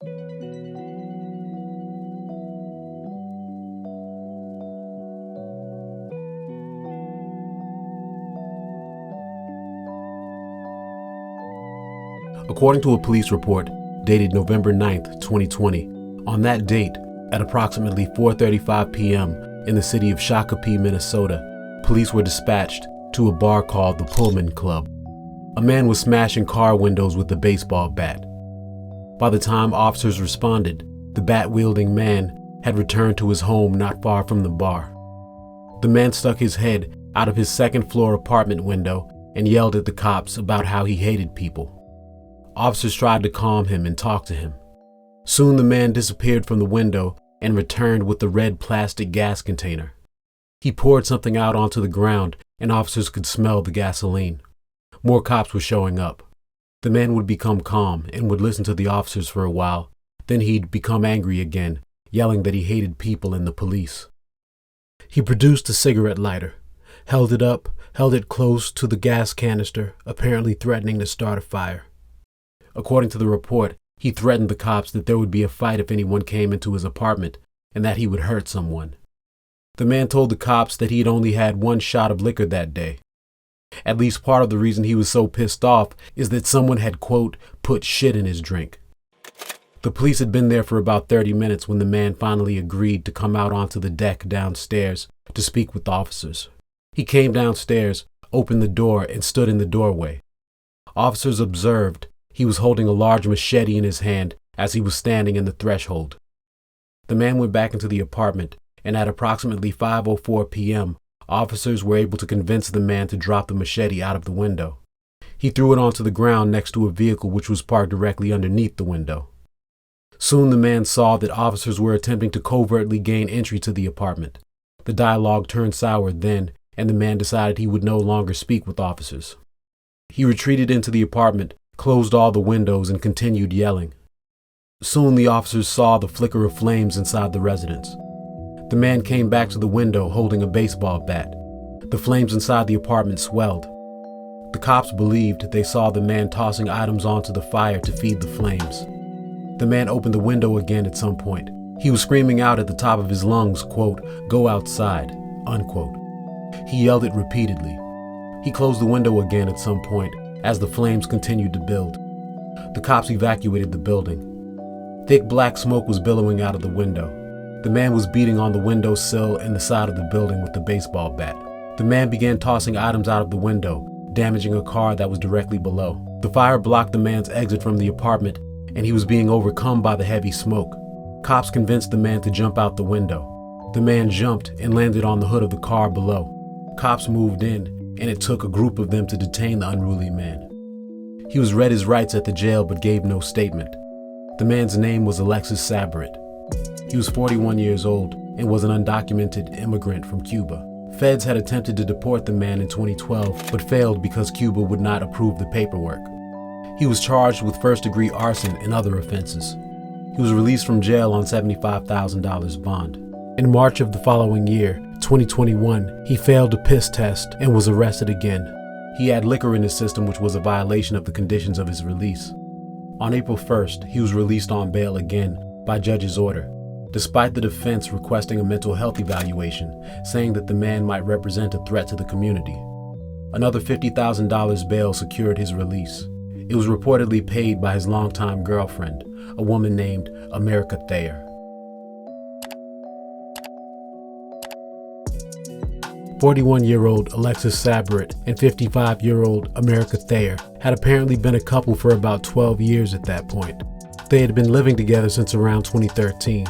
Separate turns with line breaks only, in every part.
According to a police report dated November 9th, 2020, on that date, at approximately 4:35 p.m. in the city of Shakopee, Minnesota, police were dispatched to a bar called the Pullman Club. A man was smashing car windows with a baseball bat. By the time officers responded, the bat-wielding man had returned to his home not far from the bar. The man stuck his head out of his second-floor apartment window and yelled at the cops about how he hated people. Officers tried to calm him and talk to him. Soon the man disappeared from the window and returned with the red plastic gas container. He poured something out onto the ground and officers could smell the gasoline. More cops were showing up. The man would become calm and would listen to the officers for a while. Then he'd become angry again, yelling that he hated people and the police. He produced a cigarette lighter, held it close to the gas canister, apparently threatening to start a fire. According to the report, he threatened the cops that there would be a fight if anyone came into his apartment and that he would hurt someone. The man told the cops that he'd only had one shot of liquor that day. At least part of the reason he was so pissed off is that someone had, quote, put shit in his drink. The police had been there for about 30 minutes when the man finally agreed to come out onto the deck downstairs to speak with officers. He came downstairs, opened the door, and stood in the doorway. Officers observed he was holding a large machete in his hand as he was standing in the threshold. The man went back into the apartment, and at approximately 5:04 p.m., officers were able to convince the man to drop the machete out of the window. He threw it onto the ground next to a vehicle which was parked directly underneath the window. Soon the man saw that officers were attempting to covertly gain entry to the apartment. The dialogue turned sour then, and the man decided he would no longer speak with officers. He retreated into the apartment, closed all the windows, and continued yelling. Soon the officers saw the flicker of flames inside the residence. The man came back to the window holding a baseball bat. The flames inside the apartment swelled. The cops believed they saw the man tossing items onto the fire to feed the flames. The man opened the window again at some point. He was screaming out at the top of his lungs, quote, "Go outside," unquote. He yelled it repeatedly. He closed the window again at some point as the flames continued to build. The cops evacuated the building. Thick black smoke was billowing out of the window. The man was beating on the windowsill and the side of the building with the baseball bat. The man began tossing items out of the window, damaging a car that was directly below. The fire blocked the man's exit from the apartment, and he was being overcome by the heavy smoke. Cops convinced the man to jump out the window. The man jumped and landed on the hood of the car below. Cops moved in, and it took a group of them to detain the unruly man. He was read his rights at the jail but gave no statement. The man's name was ALEXIS Saborit. He was 41 years old and was an undocumented immigrant from Cuba. Feds had attempted to deport the man in 2012 but failed because Cuba would not approve the paperwork. He was charged with first-degree arson and other offenses. He was released from jail on $75,000 bond. In March of the following year, 2021, he failed a piss test and was arrested again. He had liquor in his system, which was a violation of the conditions of his release. On April 1st, he was released on bail again by judge's order, despite the defense requesting a mental health evaluation, saying that the man might represent a threat to the community. Another $50,000 bail secured his release. It was reportedly paid by his longtime girlfriend, a woman named America Thayer. 41-year-old ALEXIS Saborit and 55-year-old America Thayer had apparently been a couple for about 12 years at that point. They had been living together since around 2013.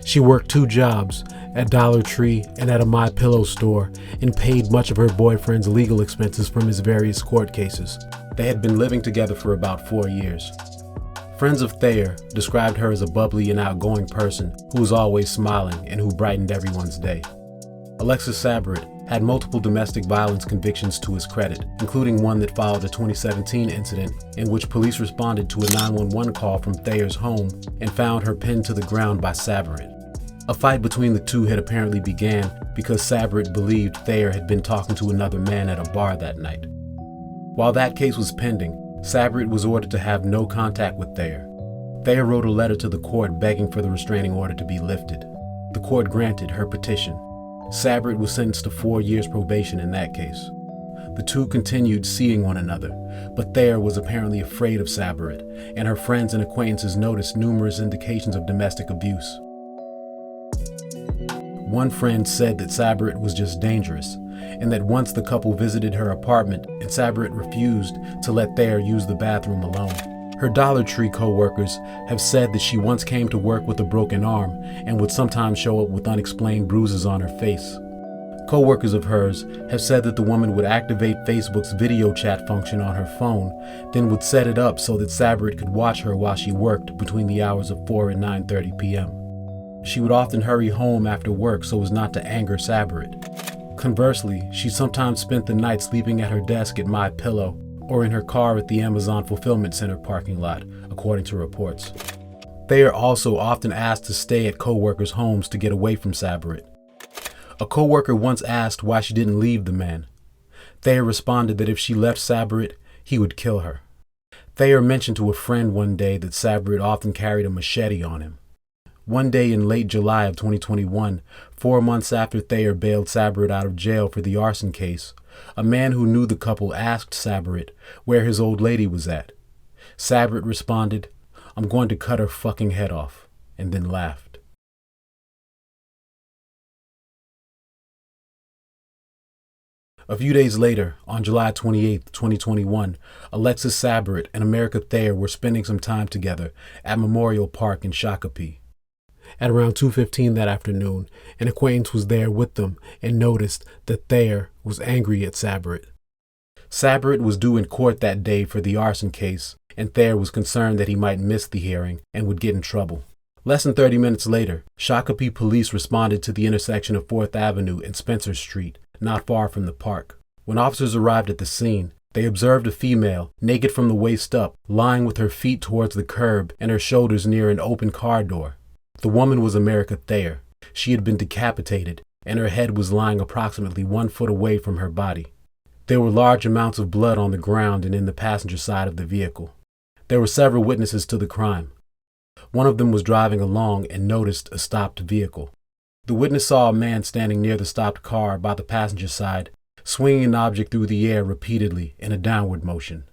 She worked 2 jobs, at Dollar Tree and at a MyPillow store, and paid much of her boyfriend's legal expenses from his various court cases. They had been living together for about 4 years. Friends of Thayer described her as a bubbly and outgoing person who was always smiling and who brightened everyone's day. ALEXIS Saborit had multiple domestic violence convictions to his credit, including one that followed a 2017 incident in which police responded to a 911 call from Thayer's home and found her pinned to the ground by Saborit. A fight between the two had apparently began because Saborit believed Thayer had been talking to another man at a bar that night. While that case was pending, Saborit was ordered to have no contact with Thayer. Thayer wrote a letter to the court begging for the restraining order to be lifted. The court granted her petition. Saborit was sentenced to 4 years probation in that case. The two continued seeing one another, but Thayer was apparently afraid of Saborit, and her friends and acquaintances noticed numerous indications of domestic abuse. One friend said that Saborit was just dangerous, and that once the couple visited her apartment and Saborit refused to let Thayer use the bathroom alone. Her Dollar Tree co-workers have said that she once came to work with a broken arm and would sometimes show up with unexplained bruises on her face. Co-workers of hers have said that the woman would activate Facebook's video chat function on her phone, then would set it up so that Saborit could watch her while she worked between the hours of 4 and 9:30 p.m. She would often hurry home after work so as not to anger Saborit. Conversely, she sometimes spent the night sleeping at her desk at MyPillow or in her car at the Amazon Fulfillment Center parking lot, according to reports. Thayer also often asked to stay at co-workers' homes to get away from Saborit. A co-worker once asked why she didn't leave the man. Thayer responded that if she left Saborit, he would kill her. Thayer mentioned to a friend one day that Saborit often carried a machete on him. One day in late July of 2021, 4 months after Thayer bailed Saborit out of jail for the arson case, a man who knew the couple asked Saborit where his old lady was at. Saborit responded, "I'm going to cut her fucking head off," and then laughed. A few days later, on July 28, 2021, ALEXIS Saborit and America Thayer were spending some time together at Memorial Park in Shakopee. At around 2:15 that afternoon, an acquaintance was there with them and noticed that Thayer was angry at Saborit. Saborit was due in court that day for the arson case, and Thayer was concerned that he might miss the hearing and would get in trouble. Less than 30 minutes later, Shakopee police responded to the intersection of 4th Avenue and Spencer Street, not far from the park. When officers arrived at the scene, they observed a female, naked from the waist up, lying with her feet towards the curb and her shoulders near an open car door. The woman was America Thayer. She had been decapitated, and her head was lying approximately 1 foot away from her body. There were large amounts of blood on the ground and in the passenger side of the vehicle. There were several witnesses to the crime. One of them was driving along and noticed a stopped vehicle. The witness saw a man standing near the stopped car by the passenger side, swinging an object through the air repeatedly in a downward motion.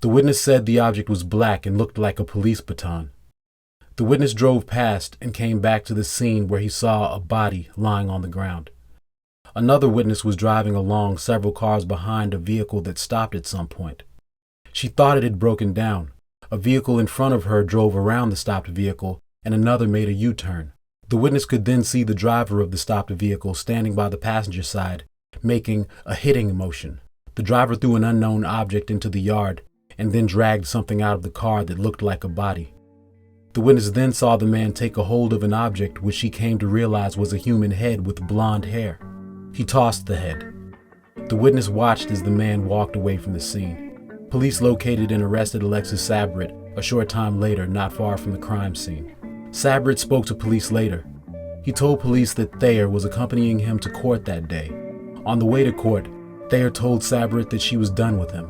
The witness said the object was black and looked like a police baton. The witness drove past and came back to the scene where he saw a body lying on the ground. Another witness was driving along several cars behind a vehicle that stopped at some point. She thought it had broken down. A vehicle in front of her drove around the stopped vehicle and another made a U-turn. The witness could then see the driver of the stopped vehicle standing by the passenger side, making a hitting motion. The driver threw an unknown object into the yard and then dragged something out of the car that looked like a body. The witness then saw the man take a hold of an object which she came to realize was a human head with blonde hair. He tossed the head. The witness watched as the man walked away from the scene. Police located and arrested ALEXIS Saborit a short time later, not far from the crime scene. Saborit spoke to police later. He told police that Thayer was accompanying him to court that day. On the way to court, Thayer told Saborit that she was done with him.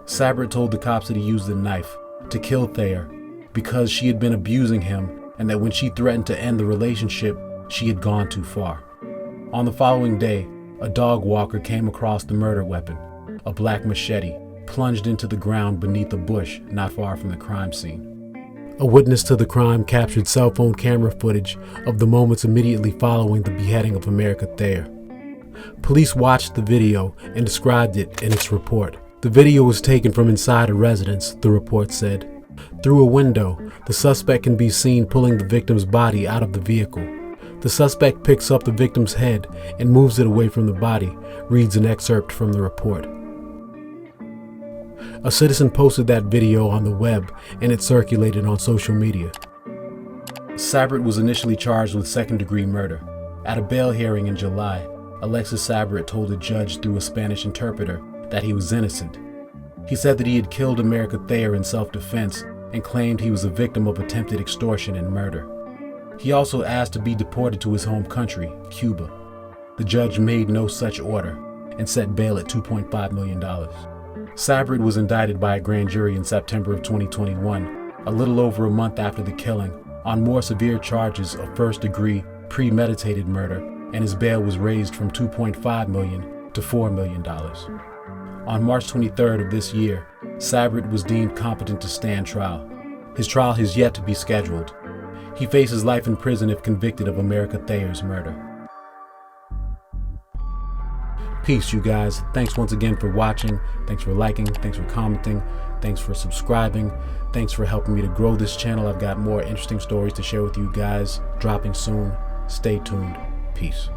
Saborit told the cops that he used a knife to kill Thayer because she had been abusing him and that when she threatened to end the relationship, she had gone too far. On the following day, a dog walker came across the murder weapon, a black machete, plunged into the ground beneath a bush not far from the crime scene. A witness to the crime captured cell phone camera footage of the moments immediately following the beheading of America Thayer. Police watched the video and described it in its report. The video was taken from inside a residence, the report said. Through a window, the suspect can be seen pulling the victim's body out of the vehicle. The suspect picks up the victim's head and moves it away from the body, reads an excerpt from the report. A citizen posted that video on the web and it circulated on social media. Saborit was initially charged with second-degree murder. At a bail hearing in July, ALEXIS Saborit told a judge through a Spanish interpreter that he was innocent. He said that he had killed America Thayer in self-defense and claimed he was a victim of attempted extortion and murder. He also asked to be deported to his home country, Cuba. The judge made no such order and set bail at $2.5 million. Saborit was indicted by a grand jury in September of 2021 a little over a month after the killing, on more severe charges of first-degree premeditated murder, and his bail was raised from $2.5 million to $4 million. On March 23rd of this year, Saborit was deemed competent to stand trial. His trial has yet to be scheduled. He faces life in prison if convicted of America Thayer's murder. Peace, you guys. Thanks once again for watching. Thanks for liking. Thanks for commenting. Thanks for subscribing. Thanks for helping me to grow this channel. I've got more interesting stories to share with you guys dropping soon. Stay tuned. Peace.